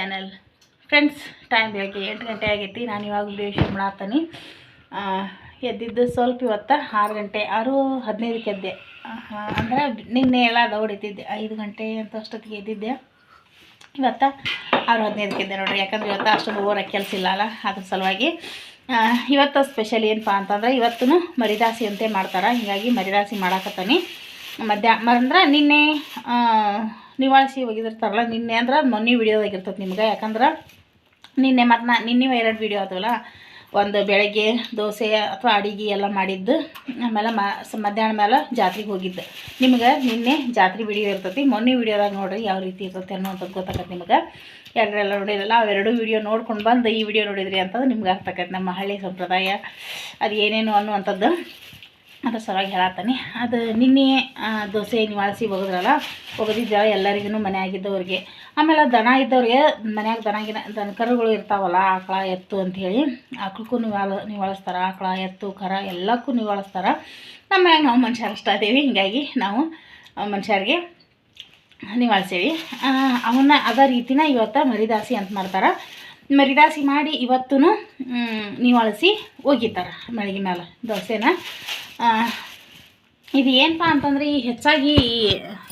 Channel. Friends, time ಬೆಳಗ್ಗೆ 8 ಗಂಟೆ ಆಗೈತಿ. ನಾನು ಇವಾಗ ವಿಡಿಯೋ ಶೂಟ್ ಮಾಡತ್ತೀನಿ. ಎದ್ದಿದ್ದು ಸ್ವಲ್ಪ ಇವತ್ತು 6:15ಕ್ಕೆ ಎದ್ದೆ. ಅಂದ್ರೆ ನಿನ್ನೆ ಎಲ್ಲ ದೌಡಿತಿದ್ದೆ 5 ಗಂಟೆ ಅಂತ ಅಷ್ಟೊತ್ತಿಗೆ ಎದ್ದಿದ್ದೆ. ಇವತ್ತು 6:15ಕ್ಕೆ ಎದ್ದೆ ನೋಡಿರಿ. ಯಾಕಂದ್ರೆ ಇವತ್ತು ಅಷ್ಟೊಂದು ಓವರಾಗಿ ಕೆಲಸ ಇಲ್ಲ ಅಲ್ಲ, ಅದ್ರ ಸಲುವಾಗಿ. ಇವತ್ತು ಸ್ಪೆಷಲ್ ಏನಪ್ಪ ಅಂತಂದ್ರೆ ಇವತ್ತು ಮರಿದಾಸಿ ಅಂತೆ ಮಾಡ್ತಾರೆ. ಹೀಗಾಗಿ ಮರಿದಾಸಿ ಮಾಡಾಕತ್ತೀನಿ. ಅಂದ್ರೆ ನಿನ್ನೆ ನಿವಾಳಿಸಿ ಹೋಗಿದಿರ್ತಾರಲ್ಲ, ನಿನ್ನೆ ಅಂದ್ರೆ ಮೊನ್ನೆ ವಿಡಿಯೋದಾಗಿರ್ತದೆ ನಿಮ್ಗೆ. ಯಾಕಂದ್ರೆ ನಿನ್ನೆ ಮತ್ತು ನಿನ್ನೆ 2 ವಿಡಿಯೋ ಆದವಲ್ಲ. ಒಂದು ಬೆಳಗ್ಗೆ ದೋಸೆ ಅಥವಾ ಅಡಿಗೆ ಎಲ್ಲ ಮಾಡಿದ್ದು, ಆಮೇಲೆ ಮಧ್ಯಾಹ್ನ ಮೇಲೆ ಜಾತ್ರೆಗೆ ಹೋಗಿದ್ದು. ನಿಮ್ಗೆ ನಿನ್ನೆ ಜಾತ್ರೆ ವಿಡಿಯೋ ಇರ್ತೈತಿ. ಮೊನ್ನೆ ವಿಡಿಯೋದಾಗ ನೋಡಿರಿ ಯಾವ ರೀತಿ ಇರ್ತೈತೆ ಅನ್ನೋಂಥದ್ದು ಗೊತ್ತಾಗತ್ತೆ ನಿಮ್ಗೆ. ಯಾರೆಲ್ಲ ನೋಡಿರಲ್ಲ ಅವೆರಡು ವಿಡಿಯೋ ನೋಡ್ಕೊಂಡು ಬಂದು ಈ ವಿಡಿಯೋ ನೋಡಿದ್ರಿ ಅಂತಂದು ನಿಮ್ಗೆ ಅರ್ಥ ಆಕೈತೆ. ನಮ್ಮ ಹಳ್ಳಿ ಸಂಪ್ರದಾಯ ಅದು ಏನೇನು ಅನ್ನುವಂಥದ್ದು ಅದ್ರ ಸಲುವಾಗಿ ಹೇಳತ್ತೀನಿ. ಅದು ನಿನ್ನೆ ದೋಸೆ ನಿವಾಳಿಸಿ ಒಗದ್ರಲ್ಲ, ಒಗದಿದ್ದ ಎಲ್ಲರಿಗೂ ಮನೆ ಆಗಿದ್ದವ್ರಿಗೆ, ಆಮೇಲೆ ದನ ಇದ್ದವ್ರಿಗೆ ಮನ್ಯಾಗ ದನ ಕರುಗಳು ಇರ್ತಾವಲ್ಲ, ಆಕಳ ಎತ್ತು ಅಂಥೇಳಿ ಆಕಳಕ್ಕೂ ನಿವಾಳಿಸ್ತಾರೆ. ಆಕಳ ಎತ್ತು ಕರ ಎಲ್ಲಕ್ಕೂ ನಿವಾಳಿಸ್ತಾರೆ. ನಮ್ಮ ಮನ್ಯಾಗ ನಾವು ಮನುಷ್ಯರು ಅಷ್ಟ ಅದೇವಿ. ಹೀಗಾಗಿ ನಾವು ಮನುಷ್ಯರಿಗೆ ನಿವಾಳಿಸೇವಿ. ಅವನ್ನ ಅದೇ ರೀತಿನ ಇವತ್ತು ಮರಿದಾಸಿ ಅಂತ ಮಾಡ್ತಾರೆ. ಮರಿದಾಸಿ ಮಾಡಿ ಇವತ್ತೂ ನಿವಾಳಿಸಿ ಒಗಿತಾರೆ ಬೆಳಗ್ಗೆ ಮೇಲೆ ದೋಸೆನ. ಇದು ಏನಪ್ಪ ಅಂತಂದ್ರೆ ಈ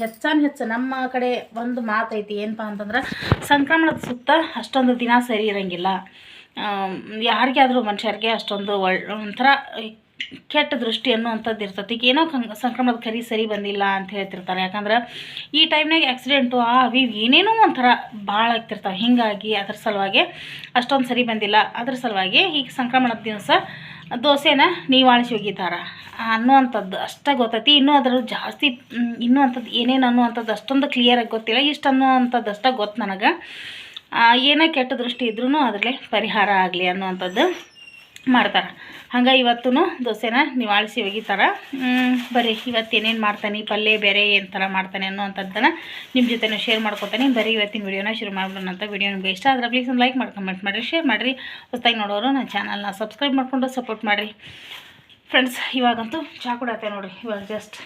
ಹೆಚ್ಚು ನಮ್ಮ ಕಡೆ ಒಂದು ಮಾತೈತಿ. ಏನಪ್ಪ ಅಂತಂದ್ರೆ ಸಂಕ್ರಮಣದ ಸುತ್ತ ಅಷ್ಟೊಂದು ದಿನ ಸರಿ ಇರೋಂಗಿಲ್ಲ. ಯಾರಿಗೆ ಆದರೂ ಮನುಷ್ಯರಿಗೆ ಅಷ್ಟೊಂದು ಒಂಥರ ಕೆಟ್ಟ ದೃಷ್ಟಿ ಅನ್ನುವಂಥದ್ದು ಇರ್ತೈತಿ. ಈಗ ಏನೋ ಸಂಕ್ರಮಣದ ಕರಿ ಸರಿ ಬಂದಿಲ್ಲ ಅಂತ ಹೇಳ್ತಿರ್ತಾರೆ. ಯಾಕಂದ್ರೆ ಈ ಟೈಮ್ನಾಗ ಆಕ್ಸಿಡೆಂಟು ಅವು ಏನೇನೋ ಒಂಥರ ಭಾಳ ಆಗ್ತಿರ್ತಾವೆ. ಹೀಗಾಗಿ ಅದ್ರ ಸಲುವಾಗಿ ಅಷ್ಟೊಂದು ಸರಿ ಬಂದಿಲ್ಲ. ಅದ್ರ ಸಲುವಾಗಿ ಈಗ ಸಂಕ್ರಮಣದ ದಿವಸ ದೋಸೆನ ನಿವಾಳಿಸಿ ಒಗಿತಾರೆ ಅನ್ನುವಂಥದ್ದು ಅಷ್ಟೇ ಗೊತ್ತೈತಿ. ಇನ್ನೂ ಅದ್ರ ಜಾಸ್ತಿ ಇನ್ನೂ ಅಂಥದ್ದು ಏನೇನು ಅನ್ನುವಂಥದ್ದು ಅಷ್ಟೊಂದು ಕ್ಲಿಯರಾಗಿ ಗೊತ್ತಿಲ್ಲ. ಇಷ್ಟು ಅನ್ನುವಂಥದ್ದು ಅಷ್ಟೇ ಗೊತ್ತು ನನಗೆ. ಏನೇ ಕೆಟ್ಟ ದೃಷ್ಟಿ ಇದ್ರೂ ಅದರಲ್ಲೇ ಪರಿಹಾರ ಆಗಲಿ ಅನ್ನುವಂಥದ್ದು ಮಾಡ್ತಾರೆ. ಹಂಗೆ ಇವತ್ತೂ ದೋಸೆನ ನಿವಾಳಿಸಿ ಒಗಿತಾರೆ. ಬರೀ ಇವತ್ತು ಏನೇನು ಮಾಡ್ತಾನೆ, ಪಲ್ಯ ಬೇರೆ ಏನು ಥರ ಮಾಡ್ತಾನೆ ಅನ್ನೋವಂಥದ್ದನ್ನು ನಿಮ್ಮ ಜೊತೆ ಶೇರ್ ಮಾಡ್ಕೊತಾನೆ. ಬರೀ ಇವತ್ತಿನ ವಿಡಿಯೋನ ಶುರು ಮಾಡೋಣಂತ. ವಿಡಿಯೋ ನಿಮಗೆ ಇಷ್ಟ ಆದರೆ ಪ್ಲೀಸ್ ಒಂದು ಲೈಕ್ ಮಾಡಿ, ಕಮೆಂಟ್ ಮಾಡಿರಿ, ಶೇರ್ ಮಾಡಿರಿ. ಹೊಸದಾಗಿ ನೋಡೋರು ನನ್ನ ಚಾನಲ್ನ ಸಬ್ಸ್ಕ್ರೈಬ್ ಮಾಡಿಕೊಂಡು ಸಪೋರ್ಟ್ ಮಾಡಿರಿ. ಫ್ರೆಂಡ್ಸ್, ಇವಾಗಂತೂ ಚಹಾ ಕುಡತ್ತೆ ನೋಡಿರಿ. ಇವಾಗ ಜಸ್ಟ್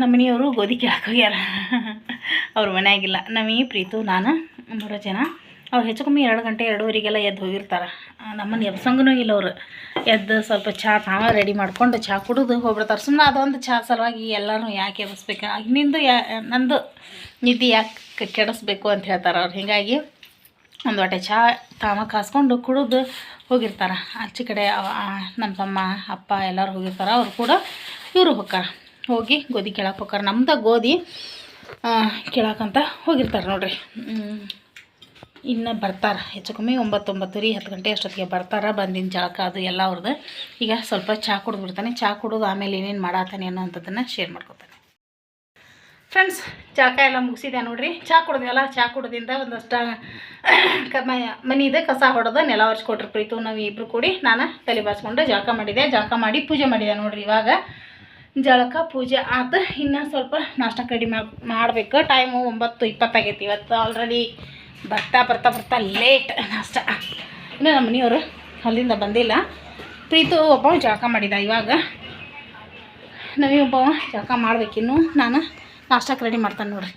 ನಮ್ಮ ಮನೆಯವರು ಗೋಧಿ ಕೇಳಕ್ಕೆ ಹೋಗ್ಯಾರ. ಅವ್ರು ಮನೆಯಾಗಿಲ್ಲ. ನಮಗೆ ಪ್ರೀತು ನಾನು 3 ಜನ. ಅವ್ರು ಹೆಚ್ಚು ಕಮ್ಮಿ 2 ಗಂಟೆ 2:15ಗೆಲ್ಲ ಎದ್ದು ಹೋಗಿರ್ತಾರೆ. ನಮ್ಮನ್ನು ಎಬ್ಸಂಗೂ ಇಲ್ಲ. ಅವರು ಎದ್ದು ಸ್ವಲ್ಪ ಚಹಾ ತಾವೇ ರೆಡಿ ಮಾಡ್ಕೊಂಡು ಚಹಾ ಕುಡಿದು ಹೋಗ್ಬಿಡ್ತಾರೆ. ಸುಮ್ಮನೆ ಅದೊಂದು ಚಹಾ ಸಲುವಾಗಿ ಎಲ್ಲರೂ ಯಾಕೆ ಎಬ್ಬಿಸ್ಬೇಕು, ನಂದು ನಿದ್ದೆ ಯಾಕೆ ಕೆಡಿಸ್ಬೇಕು ಅಂತ ಹೇಳ್ತಾರೆ ಅವ್ರು. ಹೀಗಾಗಿ ಒಂದು ಹೊಟ್ಟೆ ಚಹಾ ತಾವ ಕಾಸ್ಕೊಂಡು ಕುಡಿದು ಹೋಗಿರ್ತಾರೆ. ಆಚೆ ಕಡೆ ನಮ್ಮ ತಮ್ಮ ಅಪ್ಪ ಎಲ್ಲರೂ ಹೋಗಿರ್ತಾರೆ. ಅವ್ರು ಕೂಡ ಇವರು ಹೋಗ್ತಾರೆ. ಹೋಗಿ ಗೋಧಿ ಕೇಳಕ್ಕೆ ಹೋಗ್ತಾರೆ. ನಮ್ದು ಗೋಧಿ ಕೇಳಕ್ಕಂತ ಹೋಗಿರ್ತಾರೆ ನೋಡ್ರಿ. ಇನ್ನು ಬರ್ತಾರೆ ಹೆಚ್ಚು ಕಮ್ಮಿ 9:30 10 ಗಂಟೆ ಅಷ್ಟೊತ್ತಿಗೆ ಬರ್ತಾರೆ. ಬಂದಿನ ಜಳಕ ಅದು ಎಲ್ಲ ಅವ್ರದ್ದು. ಈಗ ಸ್ವಲ್ಪ ಚಹಾ ಕುಡಿದ್ಬಿಡ್ತಾನೆ. ಚಹಾ ಕುಡಿದು ಆಮೇಲೆ ಏನೇನು ಮಾಡಾತಾನೆ ಅನ್ನೋಂಥದ್ದನ್ನು ಶೇರ್ ಮಾಡ್ಕೊತಾನೆ. ಫ್ರೆಂಡ್ಸ್, ಜಳಕ ಎಲ್ಲ ಮುಗಿಸಿದೆ ನೋಡ್ರಿ. ಚಹಾ ಕುಡಿದ್ವಲ್ಲ, ಚಹಾ ಕುಡ್ದಿಂದ ಒಂದಷ್ಟು ಮನೆಯದು ಕಸ ಹೊಡೆದು ನೆಲ ಒರೆಸ್ಕೊಟ್ರಿ ಪ್ರೀತು. ನಾವು ಇಬ್ಬರು ಕೂಡಿ ನಾನು ತಲೆ ಬಾಚ್ಕೊಂಡು ಜಳಕ ಮಾಡಿದೆ. ಜಳಕ ಮಾಡಿ ಪೂಜೆ ಮಾಡಿದೆ ನೋಡ್ರಿ. ಇವಾಗ ಜಳಕ ಪೂಜೆ ಆತು. ಇನ್ನು ಸ್ವಲ್ಪ ನಾಷ್ಟಕ್ಕೆ ರೆಡಿ ಮಾಡಬೇಕು. ಟೈಮು 9:20 ಆಗೈತಿ. ಇವತ್ತು ಆಲ್ರೆಡಿ ಬರ್ತಾ ಲೇಟ್ ನಾಷ್ಟ. ಇನ್ನು ನಮ್ಮ ಮನೆಯವರು ಅಲ್ಲಿಂದ ಬಂದಿಲ್ಲ. ಪ್ರೀತು ಒಬ್ಬ ಜಳಕ ಮಾಡಿದ. ಇವಾಗ ಒಬ್ಬ ಜಳಕ ಮಾಡ್ಬೇಕಿನ್ನು. ನಾನು ನಾಷ್ಟಕ್ಕೆ ರೆಡಿ ಮಾಡ್ತಾನೆ ನೋಡ್ರಿ.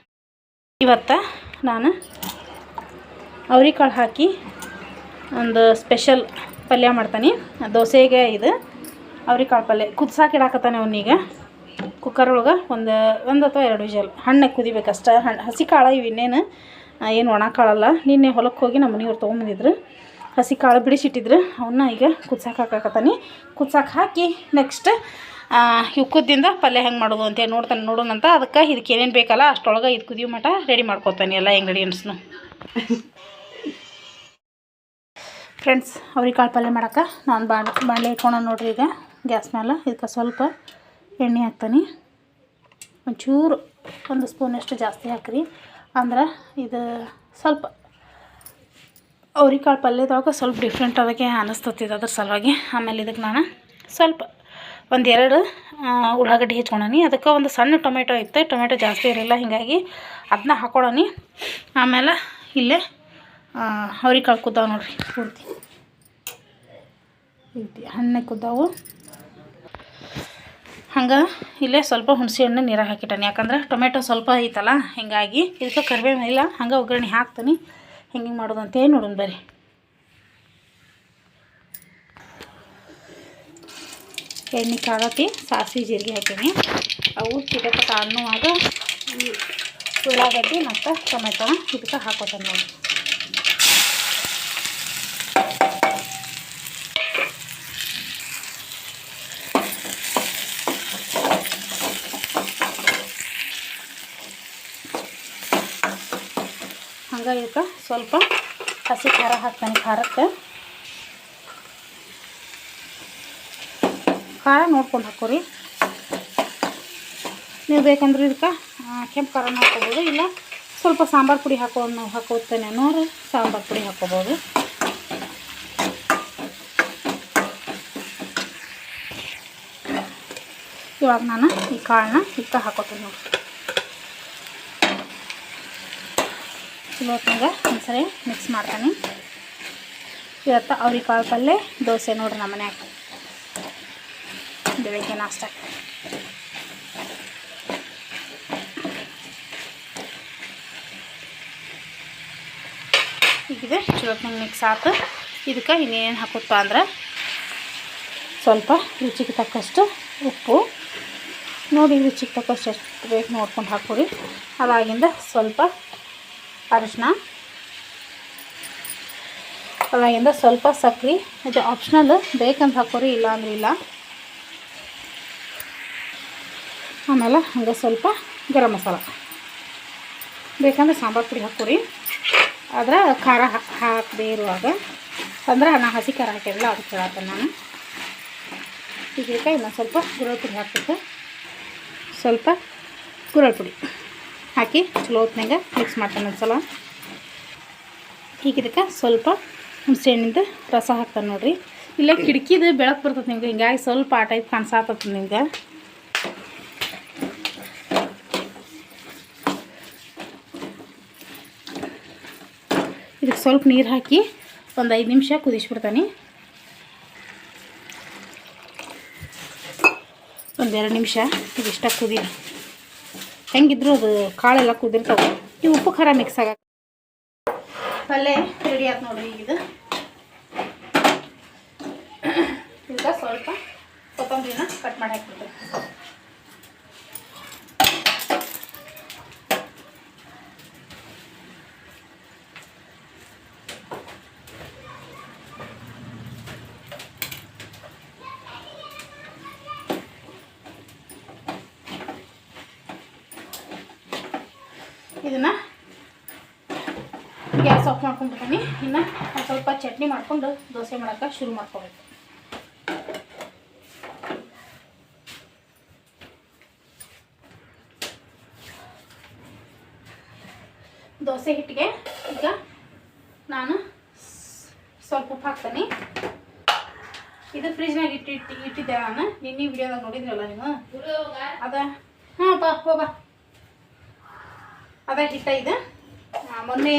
ಇವತ್ತು ನಾನು ಅವ್ರಿಕಾಳು ಹಾಕಿ ಒಂದು ಸ್ಪೆಷಲ್ ಪಲ್ಯ ಮಾಡ್ತಾನೆ. ದೋಸೆಗೆ ಇದು ಅವ್ರಿಕಾಳು ಪಲ್ಯ ಕುದ್ಸಾಕೆ ಇಡಾಕತ್ತಾನೆ. ಅವನೀಗ ಕುಕ್ಕರ್ ಒಳಗೆ ಒಂದು ಅಥವಾ 2 ವಿಷಲ್ ಹಣ್ಣಾಗಿ ಕುದಿಬೇಕಷ್ಟ. ಹಸಿ ಕಾಳು ಇವು ಇನ್ನೇನು ಏನು ಒಣ ಕಾಳಲ್ಲ. ನಿನ್ನೆ ಹೊಲಕ್ಕೆ ಹೋಗಿ ನಮ್ಮ ಮನೆಯವ್ರು ತೊಗೊಂಬಂದಿದ್ರು. ಹಸಿ ಕಾಳು ಬಿಡಿಸಿಟ್ಟಿದ್ರು. ಅವನ್ನ ಈಗ ಕುದ್ಸಾಕೆ ಹಾಕಾಕತ್ತಾನೆ. ಕುದ್ಸಾಕೆ ಹಾಕಿ ನೆಕ್ಸ್ಟ್ ಇವು ಕುದ್ದಿಂದ ಪಲ್ಯ ಹೆಂಗೆ ಮಾಡೋದು ಅಂತ ನೋಡೋಣಂತ. ಅದಕ್ಕೆ ಇದಕ್ಕೆ ಏನೇನು ಬೇಕಲ್ಲ ಅಷ್ಟೊಳಗೆ ಇದು ಕುದಿಯೋ ಮಟ ರೆಡಿ ಮಾಡ್ಕೊತಾನೆ ಎಲ್ಲ ಇಂಗ್ರೀಡಿಯೆಂಟ್ಸ್ನು. ಫ್ರೆಂಡ್ಸ್, ಅವ್ರಿಕಾಳು ಪಲ್ಯ ಮಾಡೋಕೆ ನಾನು ಬಾಣಲೆ ಇಟ್ಕೊಳ ನೋಡ್ರಿ. ಈಗ ಗ್ಯಾಸ್ ಮೇಲೆ ಇದಕ್ಕೆ ಸ್ವಲ್ಪ ಎಣ್ಣೆ ಹಾಕ್ತಾನೆ. ಒಂಚೂರು 1 ಸ್ಪೂನಷ್ಟು ಜಾಸ್ತಿ ಹಾಕ್ರಿ. ಅಂದ್ರೆ ಇದು ಸ್ವಲ್ಪ ಅವ್ರಿಕಾಳು ಪಲ್ಯದೊಳಗೆ ಸ್ವಲ್ಪ ಡಿಫ್ರೆಂಟ್ ಅದಕ್ಕೆ ಅನ್ನಿಸ್ತತಿದ್ದು. ಅದ್ರ ಸಲುವಾಗಿ ಆಮೇಲೆ ಇದಕ್ಕೆ ನಾನು ಸ್ವಲ್ಪ 1-2 ಉಳ್ಳಾಗಡ್ಡಿ ಹೆಚ್ಕೊಳನಿ. ಅದಕ್ಕೆ ಒಂದು ಸಣ್ಣ ಟೊಮೆಟೊ ಇತ್ತು. ಟೊಮೆಟೊ ಜಾಸ್ತಿ ಇರಲಿಲ್ಲ, ಹೀಗಾಗಿ ಅದನ್ನ ಹಾಕ್ಕೊಳನಿ. ಆಮೇಲೆ ಇಲ್ಲೇ ಅವ್ರಿಕಾಳು ಕುದ್ದಾವೆ ನೋಡ್ರಿ. ಪೂರ್ತಿ ಹಣ್ಣೆ ಕುದ್ದಾವು. ಹಂಗೆ ಇಲ್ಲೇ ಸ್ವಲ್ಪ ಹುಣಸೆ ಹಣ್ಣು ನೀರಾಗ ಹಾಕಿಟ್ಟಾನೆ, ಯಾಕಂದ್ರೆ ಟೊಮೆಟೊ ಸ್ವಲ್ಪ ಐತಲ್ಲ, ಹೀಗಾಗಿ ಇದಕ್ಕೆ ಕರಿಬೇವು ಇಲ್ಲ, ಹಂಗೆ ಒಗ್ಗರಣೆ ಹಾಕ್ತೀನಿ. ಹೆಂಗೆ ಮಾಡೋದು ಅಂತೇಳಿ ನೋಡೋಣ ಬರ್ರಿ. ಎಣ್ಣೆ ಕಾಳತಿ, ಸಾಸಿವೆ ಜೀರಿಗೆ ಹಾಕೀನಿ. ಅವು ಚಿಟಪಟ ಅನ್ನುವಾಗ ಉಳ್ಳಾಗಡ್ಡಿ ಮತ್ತು ಟೊಮೆಟೊನ ಇದಕ್ಕೆ ಹಾಕೋತಾನೆ ನೋಡಿ. ಹಂಗೆ ಇದಕ್ಕೆ ಸ್ವಲ್ಪ ಹಸಿ ಖಾರ ಹಾಕ್ತಾನೆ. ಖಾರಕ್ಕೆ ಖಾರ ನೋಡ್ಕೊಂಡು ಹಾಕೋರಿ. ನೀವು ಬೇಕಂದ್ರೆ ಇದಕ್ಕೆ ಕೆಂಪು ಖಾರನ ಹಾಕೋಬೋದು, ಇಲ್ಲ ಸ್ವಲ್ಪ ಸಾಂಬಾರು ಪುಡಿ ಹಾಕೋತೇನೆ ಅನ್ನೋರು ಸಾಂಬಾರು ಪುಡಿ ಹಾಕೋಬೋದು. ಇವಾಗ ನಾನು ಈ ಕಾಳನ್ನ ಇದಕ್ಕೆ ಹಾಕೋತೀನಿ ನೋಡಿ. ಇವತ್ತಿನಾಗ ಒಂದ್ಸರಿ ಮಿಕ್ಸ್ ಮಾಡ್ತಾನೆ. ಇವತ್ತು ಅವ್ರಿಗೆ ಕಾಳು ಪಲ್ಯ ದೋಸೆ ನೋಡ್ರಿ ನಮ್ಮ ಮನ್ಯಾಗ ಬೆಳಗ್ಗೆ ನಾಷ್ಟ. ಈಗಿದೆ ಚಲೋತ್ನಾಗ ಮಿಕ್ಸ್ ಆಯ್ತು. ಇದಕ್ಕೆ ಇನ್ನೇನು ಹಾಕುತ್ತಾ ಅಂದ್ರೆ ಸ್ವಲ್ಪ ರುಚಿಗೆ ತಕ್ಕಷ್ಟು ಉಪ್ಪು ನೋಡಿ, ರುಚಿಗೆ ತಕ್ಕಷ್ಟು ಎಷ್ಟು ಬೇಕು ನೋಡ್ಕೊಂಡು ಹಾಕೋರಿ. ಅದಾಗಿಂದ ಸ್ವಲ್ಪ ಅರಿಶಿನ, ಅದಾಗಿಂದ ಸ್ವಲ್ಪ ಸಕ್ಕರೆ, ಇದು ಆಪ್ಷನಲ್, ಬೇಕಂತ ಹಾಕೋರಿ, ಇಲ್ಲ ಅಂದ್ರೆ ಇಲ್ಲ. ಆಮೇಲೆ ಹಂಗೆ ಸ್ವಲ್ಪ ಗರಂ ಮಸಾಲ, ಬೇಕಂದ್ರೆ ಸಾಂಬಾರು ಪುಡಿ ಹಾಕೋರಿ. ಆದ್ರೆ ಖಾರ ಹಾಕದೇ ಇರುವಾಗ, ಅಂದ್ರೆ ನಾನು ಹಸಿ ಖಾರ ಹಾಕಿರಲ್ಲ, ಅದಕ್ಕೆ ಹೇಳತ್ತೇನೆ ನಾನು. ಇದಕ್ಕೆ ಇನ್ನೊಂದು ಸ್ವಲ್ಪ ಗುರಳ್ ಪುಡಿ ಹಾಕ್ಬೇಕು. ಸ್ವಲ್ಪ ಗುರಳ್ ಪುಡಿ ಹಾಕಿ ಚಲೋ ಹೊತ್ನಾಗ ಮಿಕ್ಸ್ ಮಾಡ್ತಾನೆ ಒಂದ್ಸಲ. ಈಗ ಇದಕ್ಕೆ ಸ್ವಲ್ಪ ಹುಣಸೆ ಹಣ್ಣಿಂದ ರಸ ಹಾಕ್ತಾನೆ ನೋಡಿರಿ. ಇಲ್ಲೇ ಕಿಟಕಿದು ಬೆಳಕು ಬರ್ತದೆ ನಿಮ್ಗೆ, ಹಿಂಗಾಗಿ ಸ್ವಲ್ಪ ಆ ಟೈಪ್ ಕಾಣಿಸಾತದೆ ನಿಮ್ಗೆ. ಇದಕ್ಕೆ ಸ್ವಲ್ಪ ನೀರು ಹಾಕಿ ಒಂದು 5 ನಿಮಿಷ ಕುದಿಸ್ಬಿಡ್ತಾನೆ. ಒಂದು 2 ನಿಮಿಷ ಇದಿಷ್ಟ ಕುದಿ. ಹೆಂಗಿದ್ರು ಅದು ಕಾಳೆಲ್ಲ ಕುದಿರ್ತಾವೆ. ಈ ಉಪ್ಪು ಖಾರ ಮಿಕ್ಸ್ ಆಗ ಪಲ್ಯ ರೆಡಿ ಆಯ್ತು ನೋಡಿರಿ. ಈಗ ಇದಕ್ಕೆ ಸ್ವಲ್ಪ ಕೊತ್ತಂಬರಿನ ಕಟ್ ಮಾಡಿ ಹಾಕ್ಬಿಡ್ತೀವಿ. ಇದನ್ನು ಗ್ಯಾಸ್ ಆಫ್ ಮಾಡ್ಕೊಂಡ್ಬಿಡ್ತೀನಿ. ಇನ್ನು ಒಂದು ಸ್ವಲ್ಪ ಚಟ್ನಿ ಮಾಡಿಕೊಂಡು ದೋಸೆ ಮಾಡೋಕ್ಕೆ ಶುರು ಮಾಡ್ಕೋಬೇಕು. ದೋಸೆ ಹಿಟ್ಟಿಗೆ ಈಗ ನಾನು ಸ್ವಲ್ಪ ಉಪ್ಪು ಹಾಕ್ತೀನಿ. ಇದು ಫ್ರಿಜ್ನಾಗ ಇಟ್ಟಿದ್ದೆ ನಾನು. ನಿನ್ನೆ ವಿಡಿಯೋದಾಗ ನೋಡಿದ್ರಲ್ಲ ನೀವು. ಅದ ಹಾಂ ಹೋಗ ಅದ ಹಿಟ್ಟ ಇದು ಮೊನ್ನೆ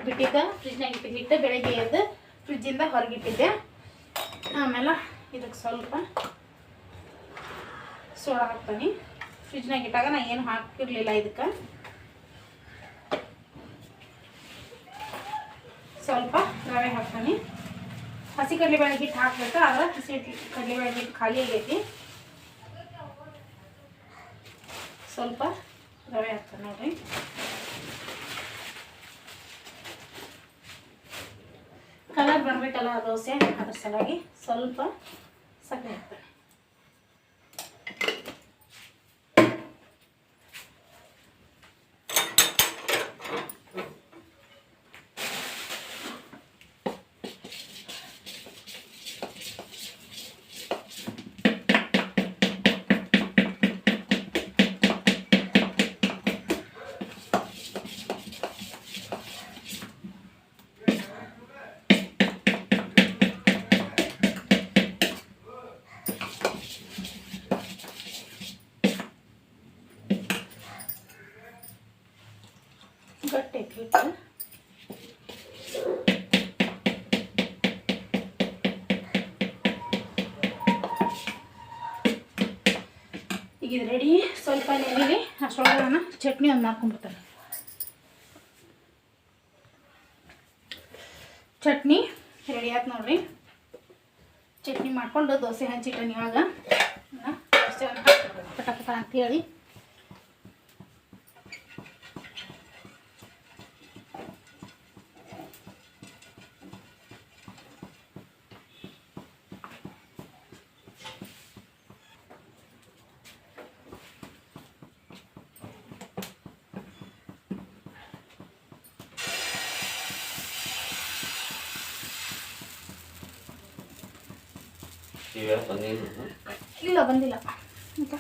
ಬಿಟ್ಟಿದ್ದೆ, ಫ್ರಿಜ್ನಾಗ ಇಟ್ಟಿದ್ದ ಹಿಟ್ಟು. ಬೆಳಗ್ಗೆ ಎದ್ದು ಫ್ರಿಜ್ಜಿಂದ ಹೊರಗಿಟ್ಟಿದ್ದೆ. ಆಮೇಲೆ ಇದಕ್ಕೆ ಸ್ವಲ್ಪ ಸೋಡಾ ಹಾಕ್ತೀನಿ. ಫ್ರಿಜ್ನಾಗ ಇಟ್ಟಾಗ ನಾನು ಏನು ಹಾಕಿರಲಿಲ್ಲ. ಇದಕ್ಕೆ ಸ್ವಲ್ಪ ರವೆ ಹಾಕ್ತೀನಿ. ಹಸಿ ಕಡಲೆಬೇಳೆ ಹಿಟ್ಟು ಹಾಕ್ಬೇಕು, ಆದ್ರೆ ಹಸಿ ಕಡಲೆಬೇಳೆ ಹಿಟ್ಟು ಖಾಲಿ ಆಗೈತಿ. ಸ್ವಲ್ಪ ರವೆ ಹಾಕ್ತೀನಿ ನೋಡಿರಿ. ಕಲರ್ ಬರಬೇಕಲ್ಲ ದೋಸೆ, ಅದ್ರ ಸಲುವಾಗಿ ಸ್ವಲ್ಪ ಸಕ್ಕರೆ ಹಾಕ್ತೀನಿ. ಇದು ರೆಡಿ. ಸ್ವಲ್ಪ ನೆನೆಲಿ ಅಷ್ಟೊಳಗೆ ನಾನು ಚಟ್ನಿ ಒಂದು ಮಾಡ್ಕೊಂಡ್ಬಿಡ್ತಾರೆ. ಚಟ್ನಿ ರೆಡಿ ಆಯ್ತು ನೋಡ್ರಿ. ಚಟ್ನಿ ಮಾಡ್ಕೊಂಡು ದೋಸೆ ಹಂಚಿಟ್ಟನಿ ಇವಾಗ ಪಟ ಪಟ ಅಂತೇಳಿ. ಇಲ್ಲ ಬಂದಿಲ್ಲ ಅಂತ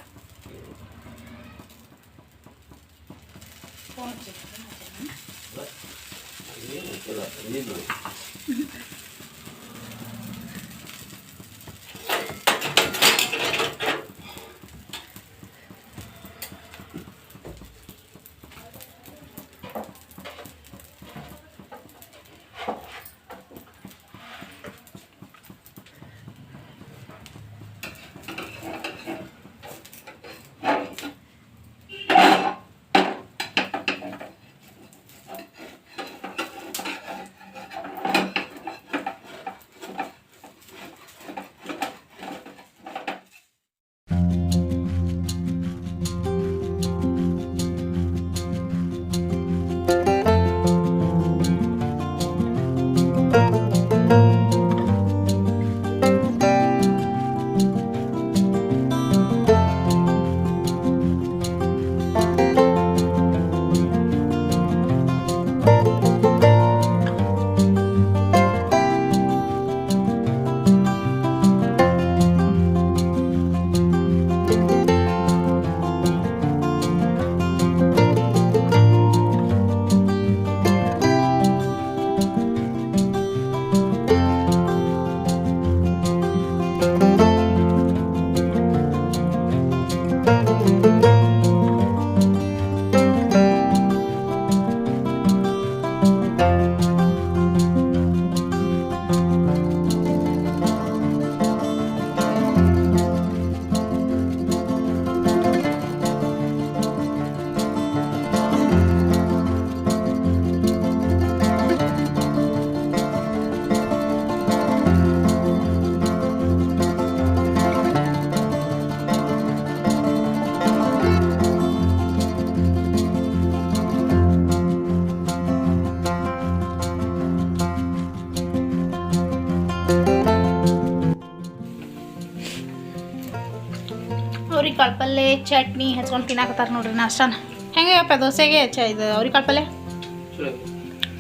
ಅವ್ರಿಕಾಳು ಪಲ್ಯ ಚಟ್ನಿ ಹಚ್ಕೊಂಡು ತಿನ್ನಾಕತ್ತಾರ ನೋಡ್ರಿ ನಾಷ್ಟಾನ. ಹೆಂಗಪ್ಪ ದೋಸೆಗೆ ಇದು ಅವ್ರಿಕಾಳು ಪಲ್ಯ?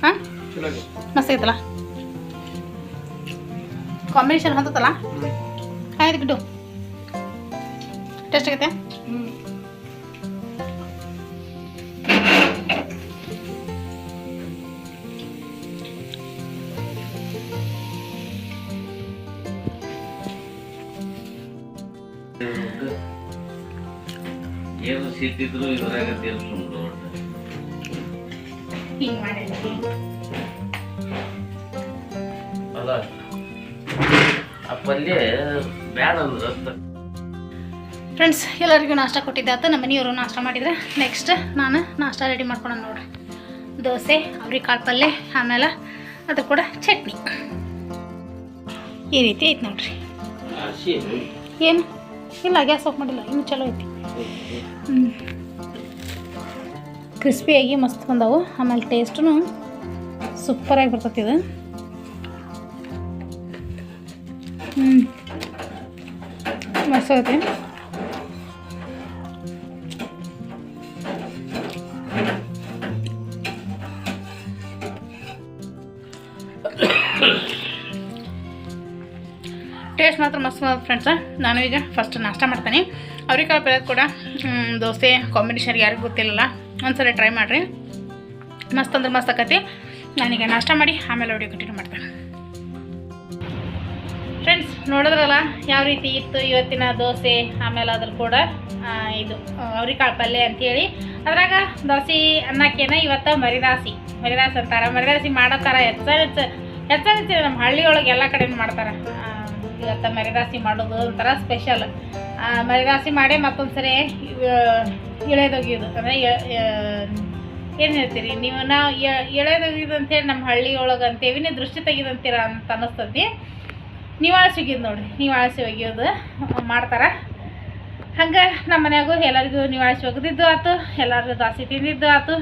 ಹಾಂ ಮಸ್ತ್ ಐತಲ್ಲ, ಕಾಂಬಿನೇಷನ್ ಹತ್ತತ್ತಲ್ಲ. ಆಯ್ತು ಗಿಡ್ಡು, ಟೇಸ್ಟ್ ಆಗೈತೆ. ಏನು ಸಿಟ್ಟಿದ್ರು ಇದ್ರಾಗ ತಿಳ್ಸ್ಕೊಂಡು ಹಿಂಗೆ ಮಾಡಿ ಅಲ್ಲ ಆ ಪಲ್ಯ ಬ್ಯಾಡ ಅಂದ್ರೆ. ಫ್ರೆಂಡ್ಸ್, ಎಲ್ಲರಿಗೂ ನಾಷ್ಟ ಕೊಟ್ಟಿದ್ದೆ ಆಯ್ತು. ನಮ್ಮ ಮನೆಯವರು ನಾಷ್ಟ ಮಾಡಿದ್ರೆ ನೆಕ್ಸ್ಟ್ ನಾನು ನಾಷ್ಟ ರೆಡಿ ಮಾಡ್ಕೊಂಡು ನೋಡ್ರಿ. ದೋಸೆ, ಅವ್ರಿಕಾಳು ಪಲ್ಯ, ಆಮೇಲೆ ಅದು ಕೂಡ ಚಟ್ನಿ. ಈ ರೀತಿ ಐತೆ ನೋಡ್ರಿ. ಏನು ಇಲ್ಲ, ಗ್ಯಾಸ್ ಆಫ್ ಮಾಡಿಲ್ಲ, ಇನ್ನೂ ಚಲೋ ಐತಿ. ಕ್ರಿಸ್ಪಿಯಾಗಿ ಮಸ್ತ್ ಬಂದವು. ಆಮೇಲೆ ಟೇಸ್ಟೂ ಸೂಪರಾಗಿ ಬರ್ತೈತಿ ಇದು. ಮಸ್ತ್ ಆಗೈತಿ. ಟೇಸ್ಟ್ ಮಾತ್ರ ಮಸ್ತ್ ಫ್ರೆಂಡ್ಸ. ನಾನು ಈಗ ಫಸ್ಟ್ ನಾಷ್ಟ ಮಾಡ್ತೀನಿ. ಅವ್ರಿಕಾಳು ಪಲ್ಯ ಕೂಡ ದೋಸೆ ಕಾಂಬಿನೇಷನ್ ಯಾರಿಗೂ ಗೊತ್ತಿಲ್ಲಲ್ಲ, ಒಂದ್ಸಲ ಟ್ರೈ ಮಾಡಿರಿ. ಮಸ್ತ್ ಅಂದ್ರೆ ಮಸ್ತ್ ಆಕತಿ. ನಾನೀಗ ನಾಷ್ಟ ಮಾಡಿ ಆಮೇಲೆ ವಿಡಿಯೋ ಕಂಟಿನ್ಯೂ ಮಾಡ್ತೇನೆ. ಫ್ರೆಂಡ್ಸ್, ನೋಡಿದ್ರಲ್ಲ ಯಾವ ರೀತಿ ಇತ್ತು ಇವತ್ತಿನ ದೋಸೆ, ಆಮೇಲೆ ಅದ್ರ ಕೂಡ ಇದು ಅವ್ರಿಕಾಳು ಪಲ್ಯ ಅಂಥೇಳಿ. ಅದ್ರಾಗ ದೋಸೆ ಅನ್ನಕ್ಕೇನ ಇವತ್ತು ಮರಿದಾಸಿ ಅಂತಾರೆ. ಮರಿದಾಸಿ ಮಾಡೋ ಥರ ಹೆಚ್ಚಾಗಿ ನಮ್ಮ ಹಳ್ಳಿಯೊಳಗೆ ಎಲ್ಲ ಕಡೆ ಮಾಡ್ತಾರೆ. ಇವತ್ತು ಮೆರೆದಾಸಿ ಮಾಡೋದು ಒಂಥರ ಸ್ಪೆಷಲ್. ಮೆರೆದಾಸಿ ಮಾಡಿ ಮತ್ತೊಂದು ಸರಿ ಎಳೆದೊಗೆಯೋದು ಅಂದರೆ ಏನು ಹೇಳ್ತೀರಿ ನೀವು, ನಾವು ಎಳೆದೊಗೆಯೋದು ಅಂತೇಳಿ ನಮ್ಮ ಹಳ್ಳಿ ಒಳಗೆ ಅಂತೇವಿ, ನೀವು ದೃಷ್ಟಿ ತೆಗೆದಂತೀರ ಅಂತ ಅನ್ನಿಸ್ತತಿ. ನಿವಾಳಿಸಿ ಒಗೆಯೋದು ನೋಡಿರಿ, ನಿವಾಳಿಸಿ ಒಗೆಯೋದು ಮಾಡ್ತಾರೆ. ಹಂಗೆ ನಮ್ಮ ಮನ್ಯಾಗೂ ಎಲ್ಲರಿಗೂ ನಿವಾಳಿಸಿ ಒಗೆದಿದ್ದು ಆಯ್ತು, ಎಲ್ಲರಿಗೂ ದಾಸಿ ತಿಂದಿದ್ದು ಆಯ್ತು.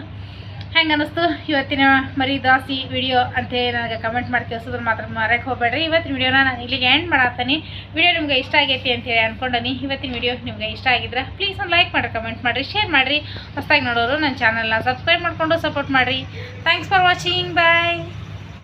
ಹೆಂಗೆ ಅನ್ನಿಸ್ತು ಇವತ್ತಿನ ಮರಿ ದಾಸಿ ವಿಡಿಯೋ ಅಂತೇಳಿ ನನಗೆ ಕಮೆಂಟ್ ಮಾಡಿ ತಿಳಿಸೋದ್ರ ಮಾತ್ರ ಮರಕ್ಕೆ ಹೋಗ್ಬೇಡ್ರಿ. ಇವತ್ತಿನ ವಿಡಿಯೋನ ನಾನು ಇಲ್ಲಿಗೆ ಎಂಡ್ ಮಾಡತ್ತೀನಿ. ವಿಡಿಯೋ ನಿಮ್ಗೆ ಇಷ್ಟ ಆಗೈತಿ ಅಂತೇಳಿ ಅಂದ್ಕೊಂಡನಿ. ಇವತ್ತಿನ ವಿಡಿಯೋ ನಿಮ್ಗೆ ಇಷ್ಟ ಆಗಿದ್ರೆ ಪ್ಲೀಸ್ ಒಂದು ಲೈಕ್ ಮಾಡಿರಿ, ಕಮೆಂಟ್ ಮಾಡಿರಿ, ಶೇರ್ ಮಾಡಿರಿ. ಹೊಸದಾಗಿ ನೋಡೋರು ನನ್ನ ಚಾನಲ್ನ ಸಬ್ಸ್ಕ್ರೈಬ್ ಮಾಡಿಕೊಂಡು ಸಪೋರ್ಟ್ ಮಾಡಿರಿ. Thanks for watching. ಬಾಯ್.